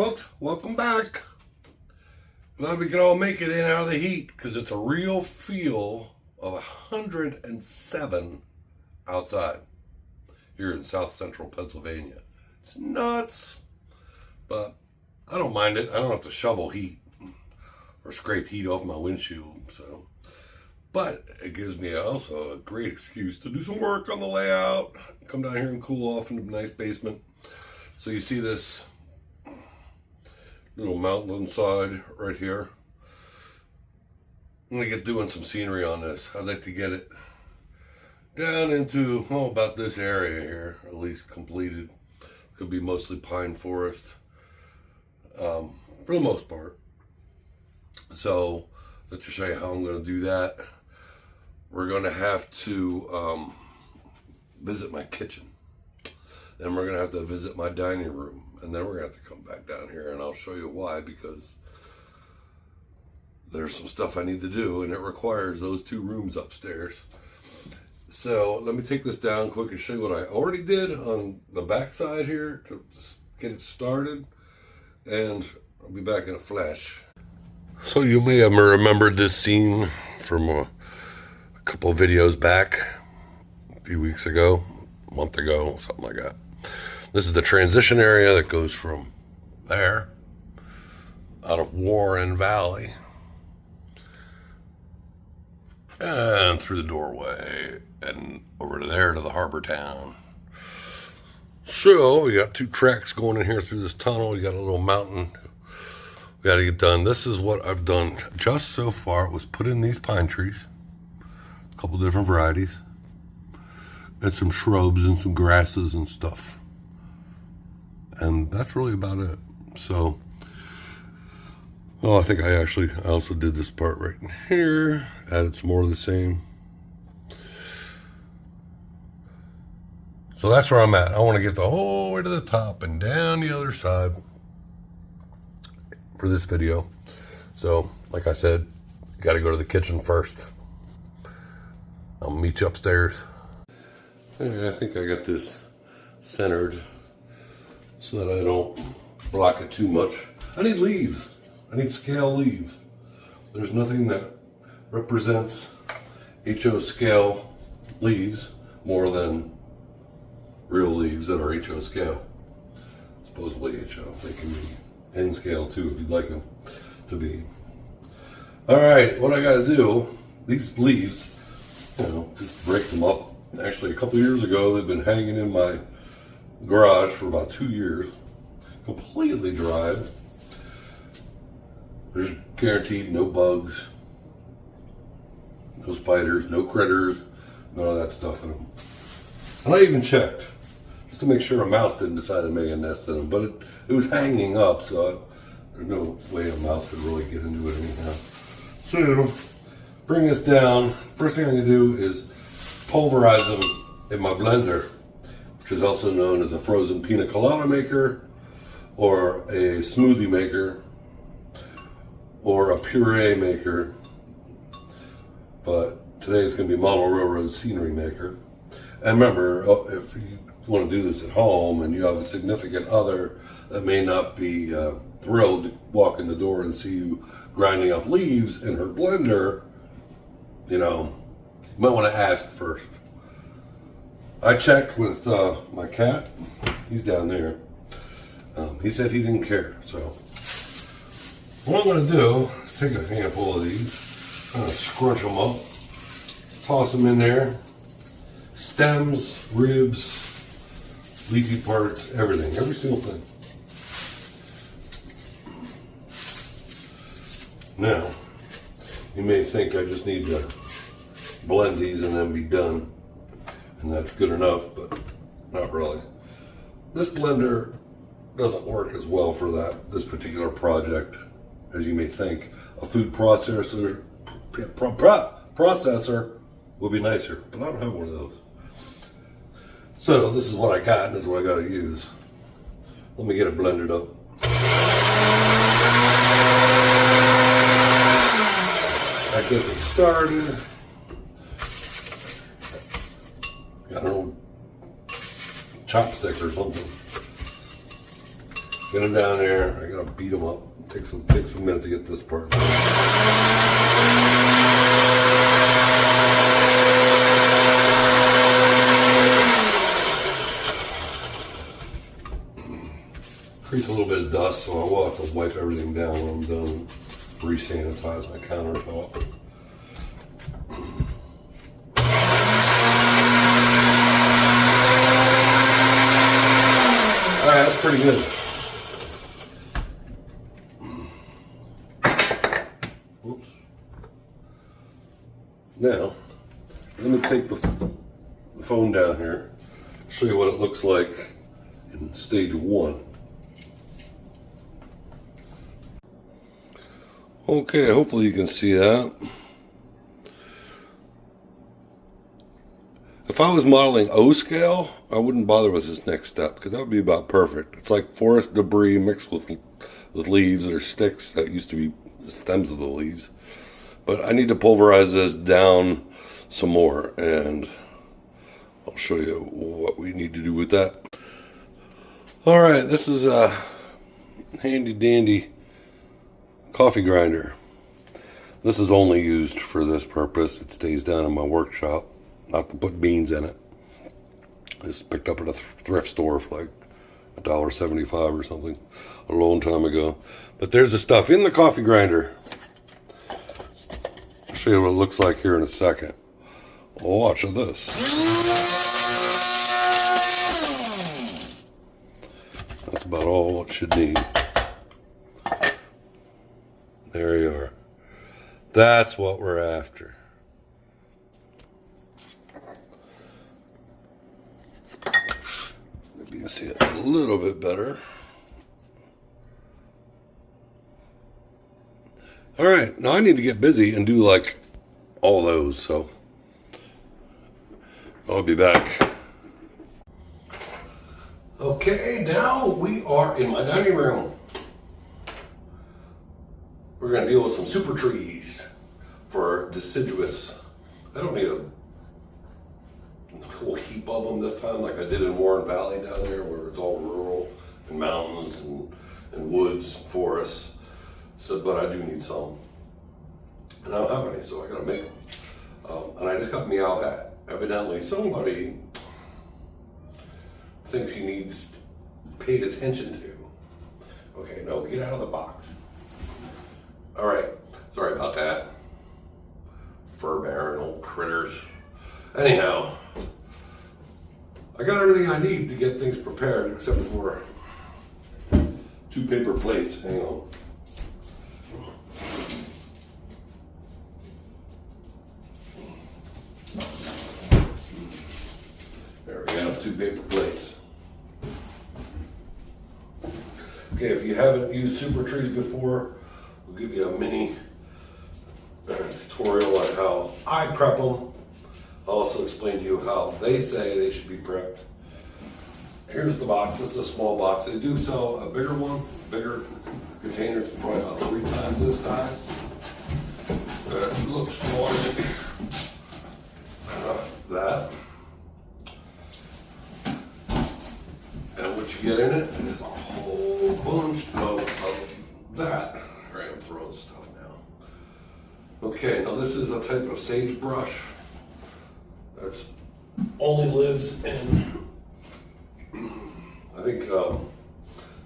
folks, welcome back. Glad we could all make it in out of the heat because it's a real feel of 107 outside here in south central Pennsylvania. It's nuts, but I don't mind it. I don't have to shovel heat or scrape heat off my windshield, but it gives me also a great excuse to do some work on the layout, come down here and cool off in a nice basement. So you see this little mountain side right here. I'm gonna get doing some scenery on this. I'd like to get it down into about this area here, at least completed. Could be mostly pine forest for the most part. So let's just show you how I'm going to do that. We're going to have to visit my kitchen. Then we're going to have to visit my dining room. And then we're going to have to come back down here and I'll show you why, because there's some stuff I need to do and it requires those two rooms upstairs. So let me take this down quick and show you what I already did on the back side here to get it started. And I'll be back in a flash. So you may have remembered this scene from a couple of videos back, a few weeks ago, a month ago, something like that. This is the transition area that goes from there out of Warren Valley and through the doorway and over to there to the harbor town. So we got two tracks going in here through this tunnel. We got a little mountain we got to get done. This is what I've done just so far. It was put in these pine trees, a couple different varieties, and some shrubs and some grasses and stuff. And that's really about it. So, I think I also did this part right in here, added some more of the same. So that's where I'm at. I want to get the whole way to the top and down the other side for this video. So, like I said, got to go to the kitchen first. I'll meet you upstairs. Anyway, I think I got this centered so that I don't block it too much. I need leaves. I need scale leaves. There's nothing that represents HO scale leaves more than real leaves that are HO scale. Supposedly HO. They can be N scale too if you'd like them to be. Alright, what I gotta do, these leaves, just break them up. Actually, a couple years ago, they've been hanging in my garage for about 2 years, completely dried. There's guaranteed no bugs, no spiders, no critters, none of that stuff in them. And I even checked just to make sure a mouse didn't decide to make a nest in them, but it was hanging up, so there's no way a mouse could really get into it anyhow. So, bring this down. First thing I'm going to do is pulverize them in my blender, which is also known as a frozen pina colada maker, or a smoothie maker, or a puree maker. But today it's going to be model railroad scenery maker. And remember, if you want to do this at home and you have a significant other that may not be thrilled to walk in the door and see you grinding up leaves in her blender, you might want to ask first. I checked with my cat. He's down there. He said he didn't care. So what I'm going to do is take a handful of these, kind of scrunch them up, toss them in there. Stems, ribs, leafy parts, everything, every single thing. Now, you may think I just need to blend these and then be done, and that's good enough, but not really. This blender doesn't work as well for this particular project as you may think. A food processor would be nicer, but I don't have one of those. So this is what I got, and this is what I got to use. Let me get it blended up. I get it started. Got an old chopstick or something. Get them down there. I gotta beat them up. Takes a minute to get this part. Creates a little bit of dust, so I will have to wipe everything down when I'm done. Re-sanitize my countertop. Alright, that's pretty good. Oops. Now, let me take the phone down here, show you what it looks like in stage 1. Okay, hopefully you can see that. If I was modeling O scale, I wouldn't bother with this next step because that would be about perfect. It's like forest debris mixed with leaves or sticks that used to be the stems of the leaves. But I need to pulverize this down some more, and I'll show you what we need to do with that. All right, this is a handy dandy coffee grinder. This is only used for this purpose. It stays down in my workshop, not to put beans in it. This picked up at a thrift store for like $1.75 or something a long time ago. But there's the stuff in the coffee grinder. I'll show you what it looks like here in a second. Oh, watch this. That's about all it should need. There you are. That's what we're after. Maybe you can see it a little bit better. All right, now I need to get busy and do like all those, so I'll be back. Okay, now we are in my dining room. We're going to deal with some super trees for deciduous. I don't need a whole heap of them this time like I did in Warren Valley down there where it's all rural and mountains and woods, forests. So, but I do need some. And I don't have any, so I got to make them. And I just got meow hat. Evidently somebody thinks he needs paid attention to. Okay, no, get out of the box. All right, sorry about that. Fur-bearing old critters. Anyhow, I got everything I need to get things prepared except for 2 paper plates. Hang on. There we have 2 paper plates. Okay, if you haven't used super trees before, we'll give you a mini tutorial on how I prep them. I'll also explain to you how they say they should be prepped. Here's the box. This is a small box. They do sell a bigger one, bigger containers, probably about 3 times this size. It looks smaller than that. And what you get in it is a whole bunch of that. All right, I'm throwing stuff now. Okay, now this is a type of sagebrush that's only lives in, I think,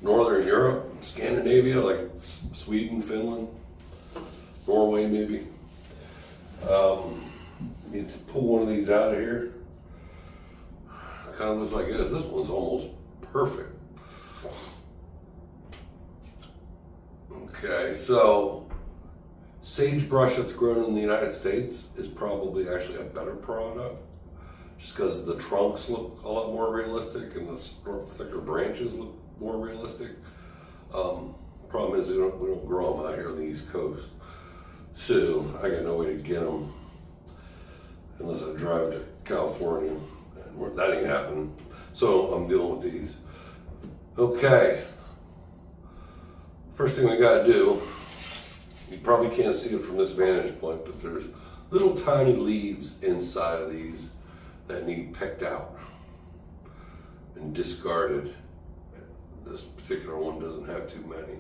Northern Europe, Scandinavia, like Sweden, Finland, Norway maybe. Need to pull one of these out of here. Kind of looks like this. This one's almost perfect. Okay, so sagebrush that's grown in the United States is probably actually a better product, just because the trunks look a lot more realistic and the thicker branches look more realistic. Problem is we don't grow them out here on the East Coast, so I got no way to get them unless I drive to California, and that ain't happening. So I'm dealing with these. Okay. First thing we gotta do, you probably can't see it from this vantage point, but there's little tiny leaves inside of these that need picked out and discarded. This particular one doesn't have too many.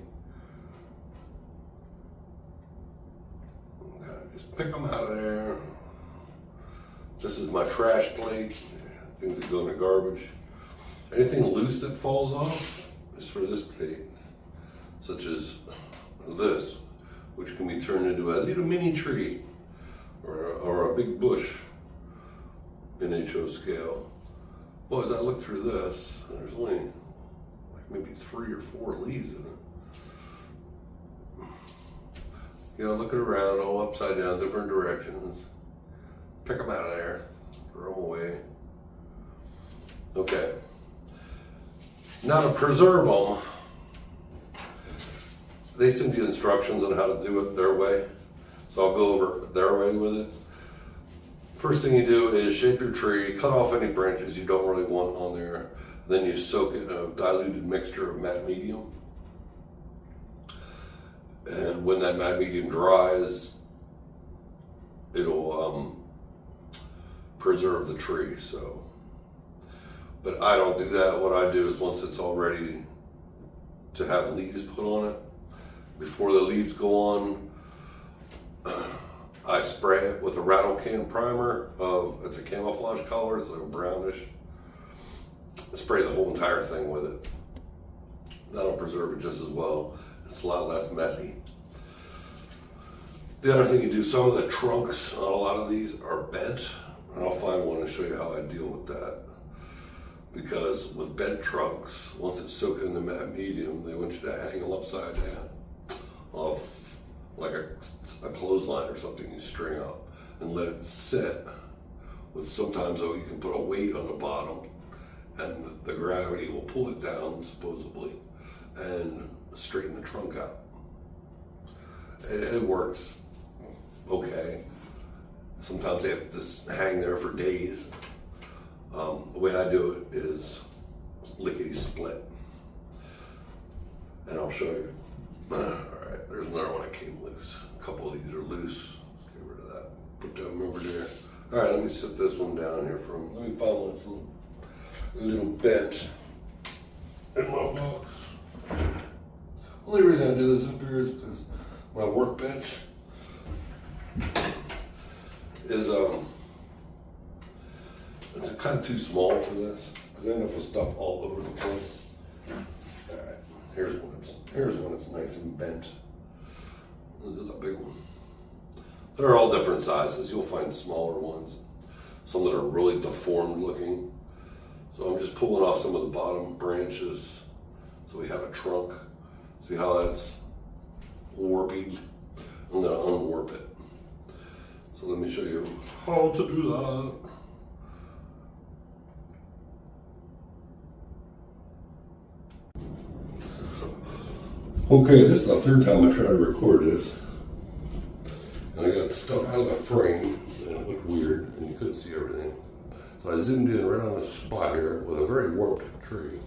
Okay, just pick them out of there. This is my trash plate, things that go in the garbage. Anything loose that falls off is for this plate, such as this, which can be turned into a little mini tree or a big bush in HO scale. Well, as I look through this, there's only like maybe 3 or 4 leaves in it. You know, looking around, all upside down, different directions. Pick them out of there, throw them away. Okay. Now to preserve them, they send you instructions on how to do it their way. So I'll go over their way with it. First thing you do is shape your tree, cut off any branches you don't really want on there. Then you soak it in a diluted mixture of matte medium. And when that matte medium dries, it'll preserve the tree. So, but I don't do that. What I do is once it's all ready to have leaves put on it, before the leaves go on, I spray it with a rattle can primer it's a camouflage color, it's like a brownish. I spray the whole entire thing with it. That'll preserve it just as well. It's a lot less messy. The other thing you do, some of the trunks on a lot of these are bent, and I'll find one and show you how I deal with that. Because with bent trunks, once it's soaked in the matte medium, they want you to hang them upside down off like a clothesline or something you string up and let it sit. With sometimes though you can put a weight on the bottom and the gravity will pull it down supposedly and straighten the trunk out. It works okay. Sometimes they have to hang there for days. The way I do it is lickety split, and I'll show you. All right, there's another one that came loose. A couple of these are loose. Let's get rid of that. Put them over there. All right, let me set this one down here let me find one that's a little bent in my box. Only reason I do this up here is because my workbench is it's kind of too small for this because I end up with stuff all over the place. All right, here's one that's nice and bent. This is a big one. They're all different sizes. You'll find smaller ones, some that are really deformed looking. So I'm just pulling off some of the bottom branches so we have a trunk. See how that's warpy? I'm gonna unwarp it. So let me show you how to do that. Okay, this is the third time I try to record this. And I got the stuff out of the frame and it looked weird and you couldn't see everything. So I zoomed in right on the spot here with a very warped tree.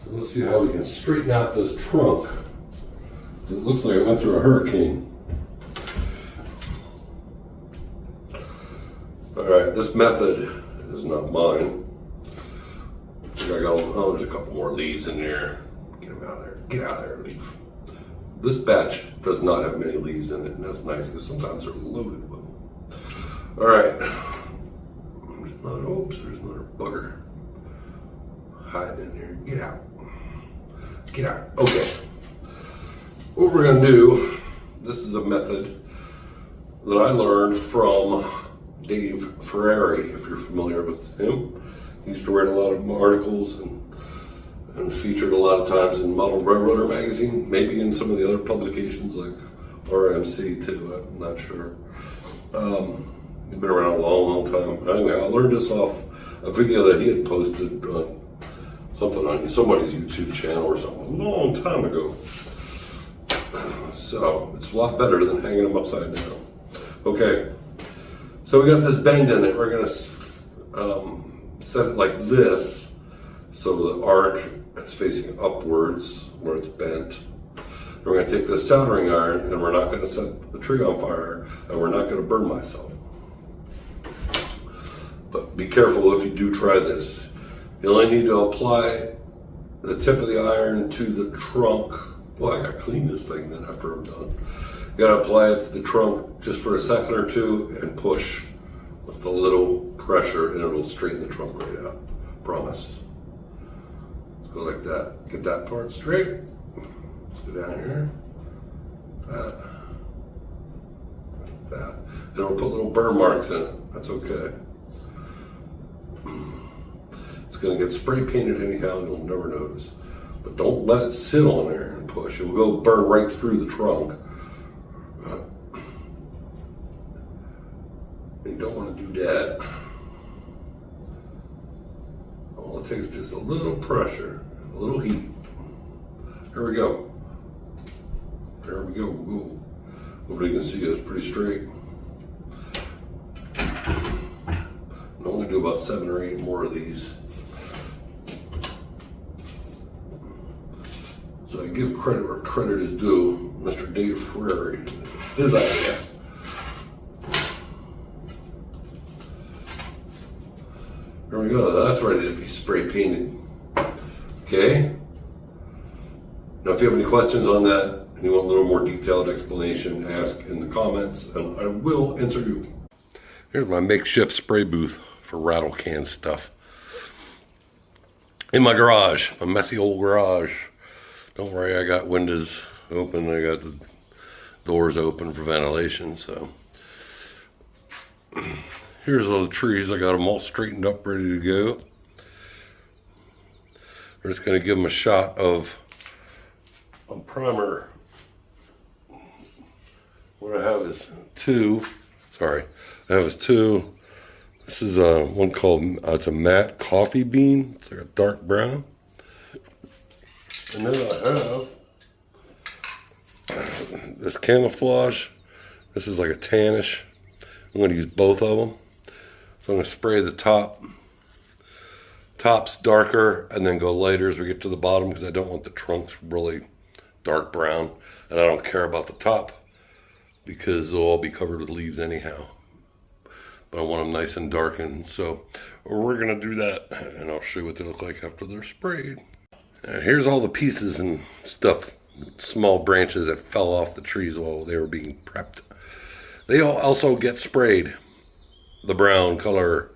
So let's see how we can straighten out this trunk. It looks like it went through a hurricane. All right, this method is not mine. I think I got, oh, there's a couple more leaves in there. Get them out of there. Get out of there, leaf. This batch does not have many leaves in it, and that's nice because sometimes they're loaded with them. All right. Oops, there's another bugger. Hide in there. Get out. Get out. Okay. What we're going to do, this is a method that I learned from Dave Ferrari, if you're familiar with him. He used to write a lot of articles and featured a lot of times in Model Railroader magazine, maybe in some of the other publications like RMC too, I'm not sure. He's been around a long, long time. Anyway, I learned this off a video that he had posted on something on somebody's YouTube channel or something a long time ago. So it's a lot better than hanging them upside down. Okay, so we got this bend in it. We're gonna set it like this so the arc is facing upwards where it's bent. We're going to take the soldering iron and we're not going to set the tree on fire and we're not going to burn myself. But be careful if you do try this. You only need to apply the tip of the iron to the trunk. Well, I gotta clean this thing then after I'm done. You gotta apply it to the trunk just for a second or two and push with a little pressure and it'll straighten the trunk right out. Promise. Let's go like that. Get that part straight. Let's go down here. That. That. And it'll put little burr marks in it. That's okay. It's gonna get spray painted anyhow and you'll never notice. But don't let it sit on there and push. It will go burn right through the trunk. You don't want to do that. All it takes is just a little pressure, a little heat. Here we go. There we go. Hopefully you can see it's pretty straight. I'm only do about 7 or 8 more of these. So I give credit where credit is due. Mr. Dave Ferrari, his idea. There we go, that's ready to be spray painted. Okay? Now if you have any questions on that, and you want a little more detailed explanation, ask in the comments, and I will answer you. Here's my makeshift spray booth for rattle can stuff. In my garage, my messy old garage. Don't worry, I got windows open, I got the doors open for ventilation, so. Here's all the trees. I got them all straightened up, ready to go. We're just going to give them a shot of a primer. What I have is 2. Sorry, I have is 2. This is one called, it's a matte coffee bean. It's like a dark brown. And then I have this camouflage. This is like a tannish. I'm going to use both of them. So I'm going to spray the tops darker and then go lighter as we get to the bottom because I don't want the trunks really dark brown. And I don't care about the top because they'll all be covered with leaves anyhow. But I want them nice and darkened. So we're going to do that and I'll show you what they look like after they're sprayed. And here's all the pieces and stuff, small branches that fell off the trees while they were being prepped. They all also get sprayed, the brown color.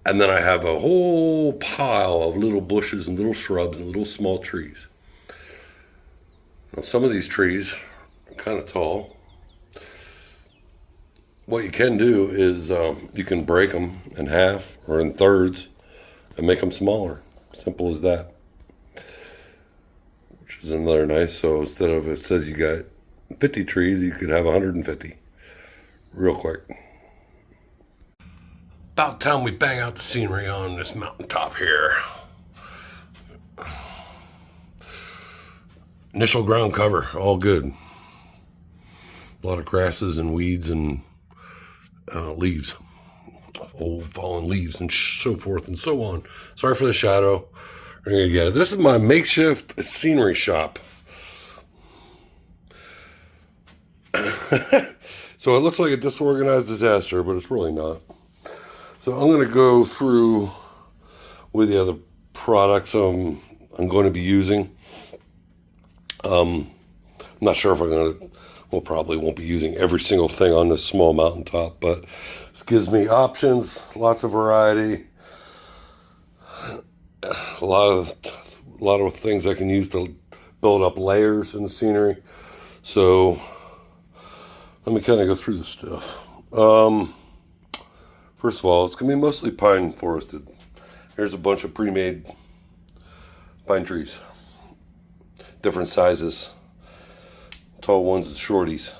And then I have a whole pile of little bushes and little shrubs and little small trees. Now some of these trees are kind of tall. What you can do is you can break them in half or in thirds and make them smaller. Simple as that. Which is another nice, so instead of, it says you got 50 trees, you could have 150 real quick. About time we bang out the scenery on this mountaintop here. Initial ground cover, all good. A lot of grasses and weeds and leaves, old fallen leaves and so forth and so on. Sorry for the shadow. We're gonna get it. This is my makeshift scenery shop. So it looks like a disorganized disaster, but it's really not. So I'm going to go through with the other products I'm going to be using. I'm not sure if I'm going to, well, probably won't be using every single thing on this small mountaintop, but this gives me options, lots of variety, a lot of things I can use to build up layers in the scenery. So let me kind of go through this stuff. First of all, it's going to be mostly pine forested. Here's a bunch of pre-made pine trees. Different sizes. Tall ones and shorties.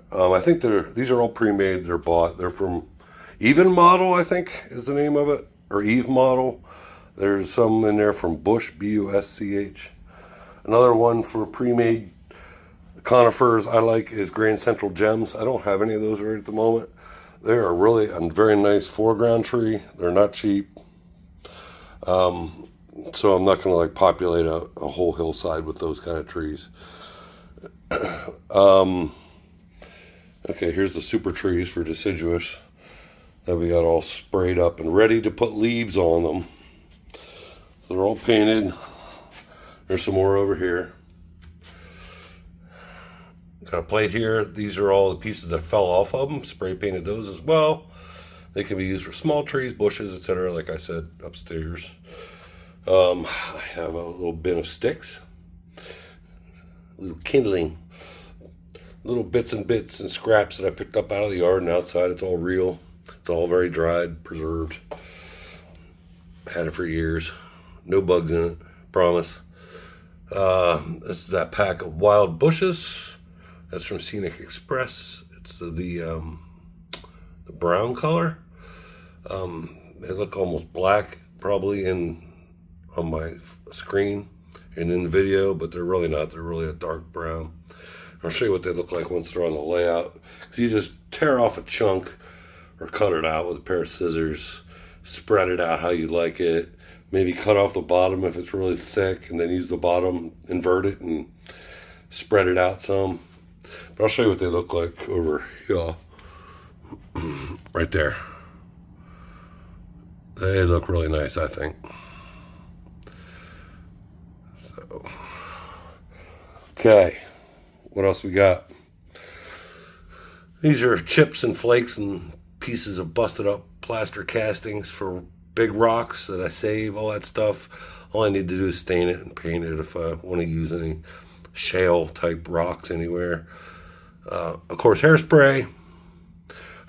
I think these are all pre-made. They're bought. They're from Even Model, I think is the name of it. Or Eve Model. There's some in there from Bush, B-U-S-C-H. Another one for pre-made conifers I like is Grand Central Gems. I don't have any of those right at the moment. They are really a very nice foreground tree. They're not cheap. So I'm not going to like populate a whole hillside with those kind of trees. Okay, here's the super trees for deciduous that we got all sprayed up and ready to put leaves on them. So they're all painted. There's some more over here. Got a plate here. These are all the pieces that fell off of them. Spray painted those as well. They can be used for small trees, bushes, etc. Like I said, upstairs. I have a little bin of sticks. A little kindling. Little bits and scraps that I picked up out of the yard and outside. It's all real. It's all very dried, preserved. Had it for years. No bugs in it. Promise. This is that pack of wild bushes. That's from Scenic Express. It's the brown color. They look almost black probably on my screen and in the video, but they're really not. They're really a dark brown. I'll show you what they look like once they're on the layout. So you just tear off a chunk or cut it out with a pair of scissors, spread it out how you like it, maybe cut off the bottom if it's really thick, and then use the bottom, invert it, and spread it out some. But I'll show you what they look like over here. Right there. They look really nice, I think. So, okay, what else we got? These are chips and flakes and pieces of busted up plaster castings for big rocks that I save, all that stuff. All I need to do is stain it and paint it if I want to use any shale type rocks anywhere. Of course, hairspray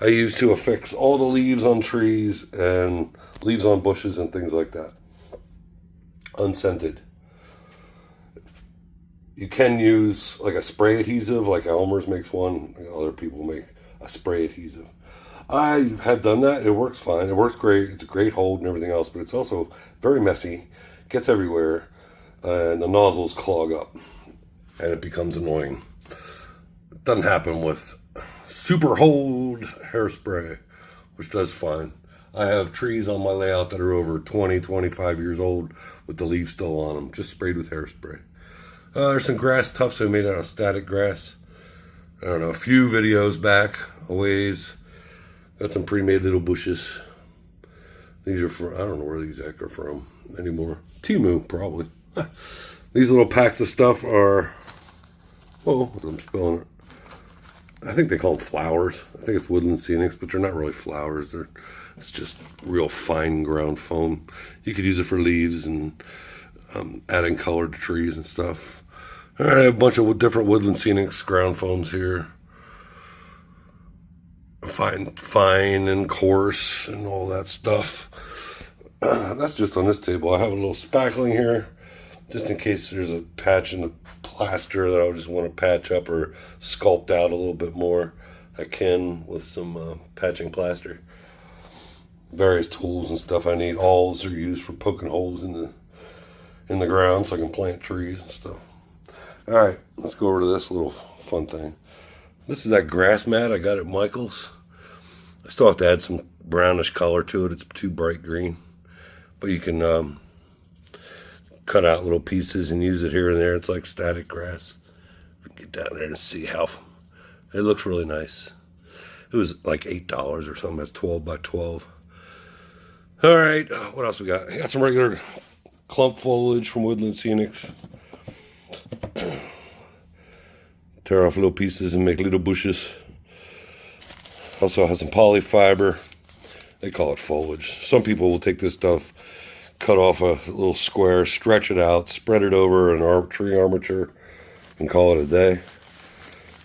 I use to affix all the leaves on trees and leaves on bushes and things like that. Unscented. You can use like a spray adhesive, like Elmer's makes one. Other people make a spray adhesive. I have done that. It works fine. It works great. It's a great hold and everything else, but it's also very messy. Gets everywhere, and the nozzles clog up, and it becomes annoying. It doesn't happen with super hold hairspray, which does fine. I have trees on my layout that are over 20, 25 years old with the leaves still on them, just sprayed with hairspray. There's some grass tufts I made out of static grass. I don't know, a few videos back, a ways. Got some pre-made little bushes. These are from, I don't know where these heck are from anymore. Timu, probably. These little packs of stuff are, whoa, I'm spelling it. I think they call them flowers. I think it's Woodland Scenics, but they're not really flowers. It's just real fine ground foam. You could use it for leaves and adding color to trees and stuff. All right, I have a bunch of different Woodland Scenics ground foams here. Fine and coarse and all that stuff. That's just on this table. I have a little spackling here, just in case there's a patch in the plaster that I just want to patch up or sculpt out a little bit more. I can with some patching plaster. Various tools and stuff I need. Awls are used for poking holes in the ground so I can plant trees and stuff. All right, let's go over to this little fun thing. This is that grass mat I got at Michael's. I still have to add some brownish color to it. It's too bright green. But you can cut out little pieces and use it here and there. It's like static grass. If you can get down there and see how it looks really nice. It was like $8 or something. That's 12 by 12. All right, what else we got? I got some regular clump foliage from Woodland Scenics. Tear off little pieces and make little bushes. Also has some polyfiber. They call it foliage. Some people will take this stuff, cut off a little square, stretch it out, spread it over an tree armature, and call it a day.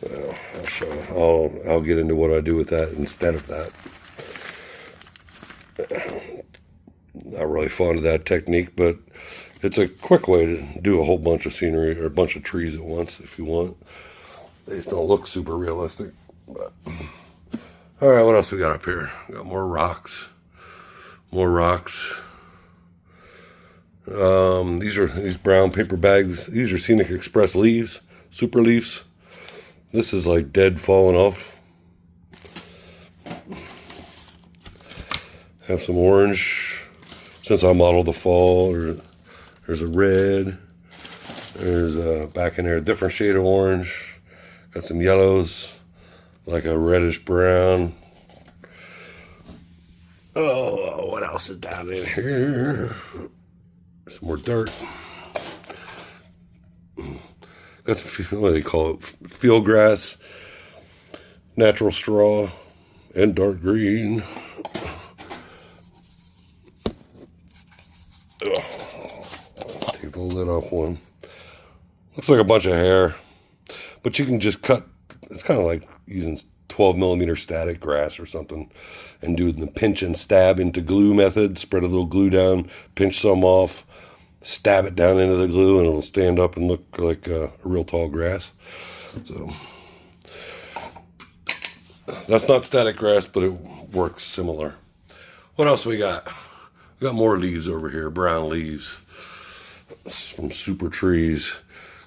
Well, I'll show you. I'll get into what I do with that instead of that. Not really fond of that technique, but it's a quick way to do a whole bunch of scenery or a bunch of trees at once if you want. They just don't look super realistic. But. All right, what else we got up here? We got more rocks. More rocks. These brown paper bags. These are Scenic Express leaves, super leaves. This is like dead, falling off. Have some orange. Since I modeled the fall, there's a red. There's back in there a different shade of orange. Got some yellows, like a reddish brown. Oh, what else is down in here? Some more dirt. Got some, what do they call it? Field grass, natural straw, and dark green. Ugh. Take the lid off one. Looks like a bunch of hair, but you can just cut. It's kind of like using 12mm static grass or something, and do the pinch and stab into glue method. Spread a little glue down, pinch some off, stab it down into the glue, and it'll stand up and look like a real tall grass. So that's not static grass, but it works similar. What else we got? We got more leaves over here, brown leaves from super trees.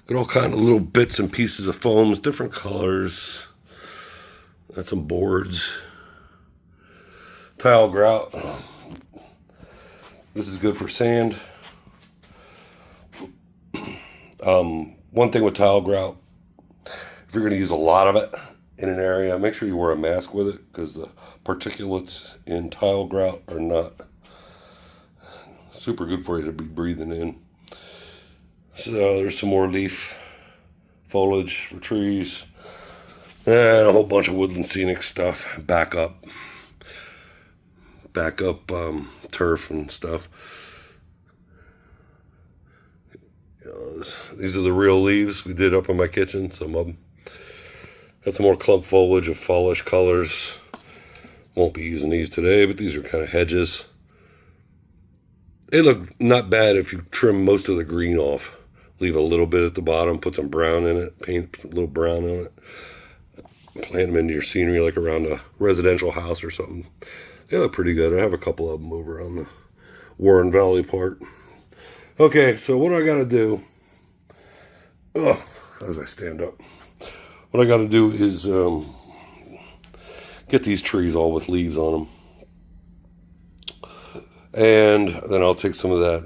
Got all kind of little bits and pieces of foams, different colors. Got some boards. Tile grout. This is good for sand. One thing with tile grout, if you're going to use a lot of it in an area, make sure you wear a mask with it, because the particulates in tile grout are not super good for you to be breathing in. So there's some more leaf foliage for trees, and a whole bunch of woodland scenic stuff, backup turf and stuff. These are the real leaves we did up in my kitchen, some of them. Got some more clump foliage of fallish colors. Won't be using these today, but these are kind of hedges. They look not bad if you trim most of the green off. Leave a little bit at the bottom, put some brown in it, paint a little brown on it. Plant them into your scenery like around a residential house or something. They look pretty good. I have a couple of them over on the Warren Valley part. Okay, so what do I got to do? As I stand up. What I got to do is get these trees all with leaves on them. And then I'll take some of that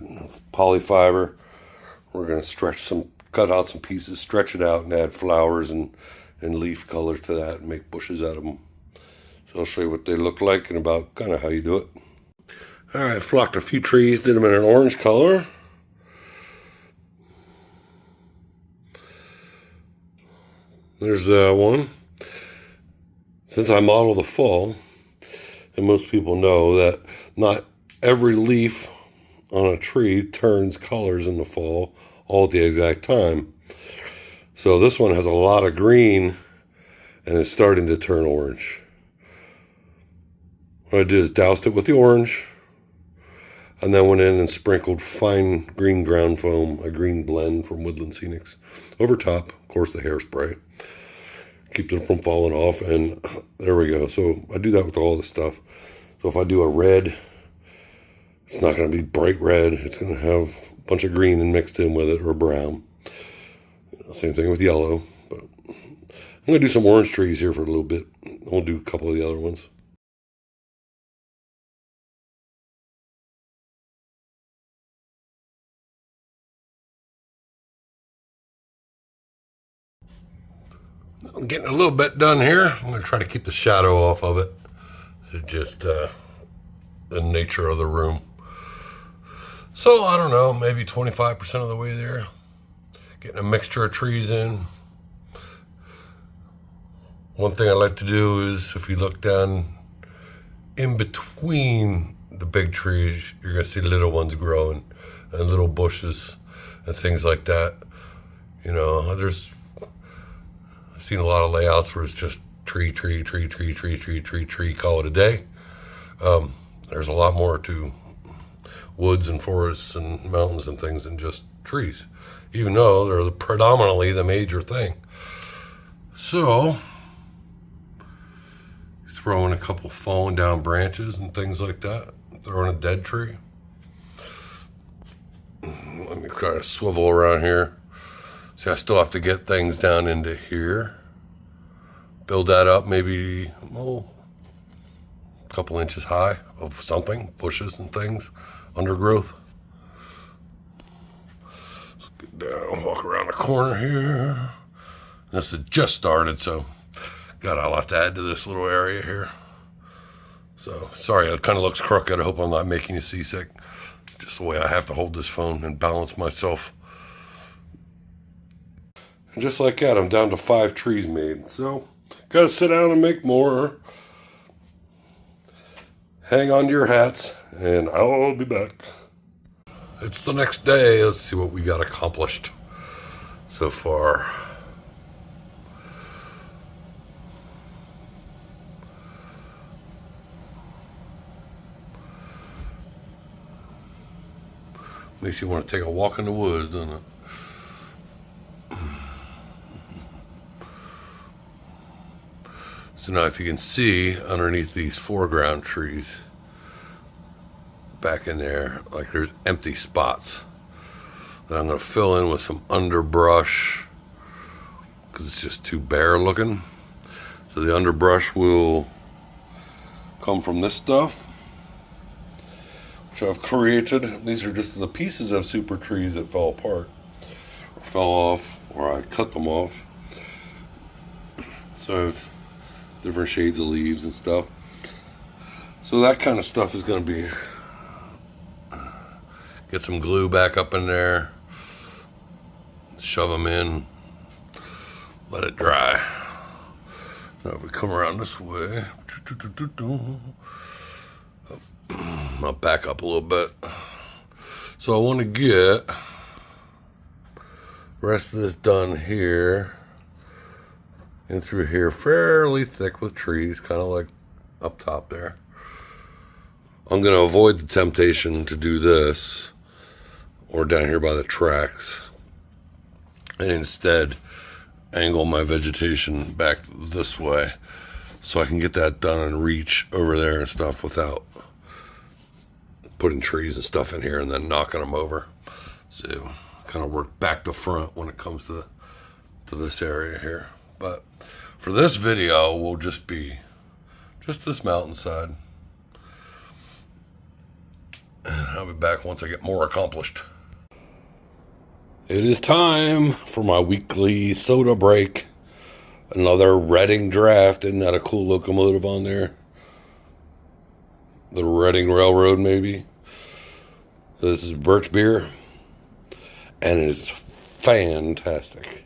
polyfiber. We're going to cut out some pieces, stretch it out, and add flowers and leaf colors to that, and make bushes out of them. So I'll show you what they look like and about kind of how you do it. All right, flocked a few trees, did them in an orange color. There's one. Since I model the fall, and most people know that not every leaf on a tree turns colors in the fall all at the exact time. So this one has a lot of green and it's starting to turn orange. What I did is doused it with the orange and then went in and sprinkled fine green ground foam, a green blend from Woodland Scenics, over top, of course, the hairspray. Keeps it from falling off, and there we go. So I do that with all this stuff. So if I do a red, it's not going to be bright red. It's going to have a bunch of green and mixed in with it, or brown. Same thing with yellow. But I'm going to do some orange trees here for a little bit. We'll do a couple of the other ones. I'm getting a little bit done here. I'm going to try to keep the shadow off of it. It's just the nature of the room. So, I don't know, maybe 25% of the way there. Getting a mixture of trees in. One thing I like to do is, if you look down in between the big trees, you're going to see little ones growing, and little bushes and things like that. You know, I've seen a lot of layouts where it's just tree, call it a day. There's a lot more to woods and forests and mountains and things than just trees, even though they're predominantly the major thing. So, throw in a couple falling down branches and things like that. Throw in a dead tree. Let me kind of swivel around here. See, I still have to get things down into here. Build that up maybe a couple inches high of something, bushes and things, undergrowth. Let's get down, walk around the corner here. This has just started, so got a lot to add to this little area here. So, sorry, it kind of looks crooked. I hope I'm not making you seasick. Just the way I have to hold this phone and balance myself. And just like that, I'm down to 5 trees made. So, gotta sit down and make more. Hang on to your hats, and I'll be back. It's the next day. Let's see what we got accomplished so far. Makes you want to take a walk in the woods, doesn't it? So now if you can see underneath these foreground trees back in there, like there's empty spots that I'm going to fill in with some underbrush because it's just too bare looking. So the underbrush will come from this stuff, which I've created. These are just the pieces of super trees that fell apart or fell off, or I cut them off. So I have different shades of leaves and stuff. So that kind of stuff is going to be, get some glue back up in there, shove them in, let it dry. Now if we come around this way, I'll back up a little bit. So I want to get the rest of this done here and through here, fairly thick with trees, kind of like up top there. I'm going to avoid the temptation to do this or down here by the tracks, and instead angle my vegetation back this way so I can get that done and reach over there and stuff without putting trees and stuff in here and then knocking them over. So kind of work back to front when it comes to this area here. But for this video, we'll just be this mountainside. And I'll be back once I get more accomplished. It is time for my weekly soda break. Another Reading draft. Isn't that a cool locomotive on there? The Reading Railroad, maybe. This is birch beer, and it is fantastic.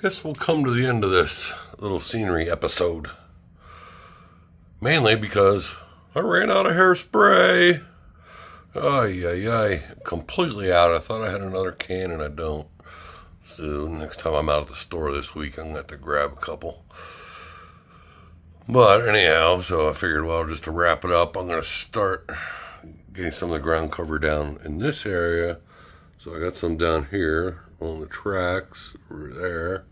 Guess we'll come to the end of this little scenery episode. Mainly because I ran out of hairspray. Ay. Completely out. I thought I had another can and I don't. So next time I'm out at the store this week, I'm going to have to grab a couple. But anyhow, so I figured, well, just to wrap it up, I'm going to start getting some of the ground cover down in this area. So I got some down here on the tracks over there.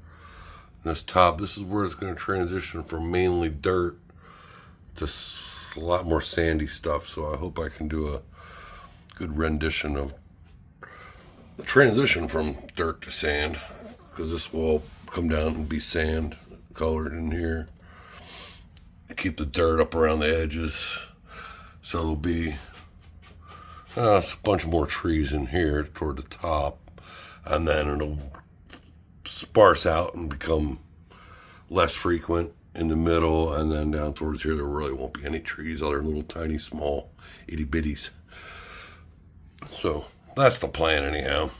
This top, this is where it's going to transition from mainly dirt to a lot more sandy stuff. So I hope I can do a good rendition of the transition from dirt to sand, because this will come down and be sand colored in here. Keep the dirt up around the edges. So there'll be a bunch more trees in here toward the top, and then it'll sparse out and become less frequent in the middle, and then down towards here there really won't be any trees other than little tiny small itty bitties. So that's the plan anyhow.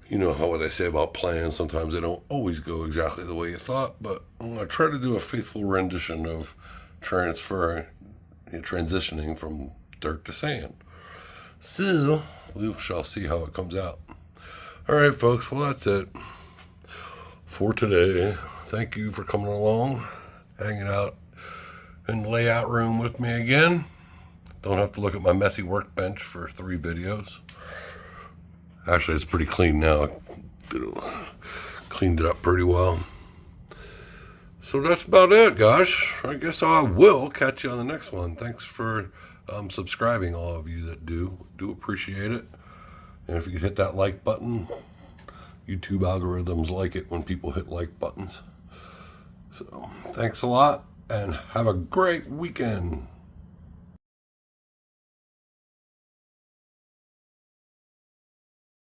You know how what they say about plans, sometimes they don't always go exactly the way you thought, but I'm going to try to do a faithful rendition of transitioning from dirt to sand. So we shall see how it comes out. All right, folks, well, that's it for today. Thank you for coming along, hanging out in the layout room with me again. Don't have to look at my messy workbench for 3 videos. Actually, it's pretty clean now. Cleaned it up pretty well. So that's about it, gosh. I guess I will catch you on the next one. Thanks for subscribing, all of you that do appreciate it. And if you could hit that like button, YouTube algorithms like it when people hit like buttons. So thanks a lot and have a great weekend.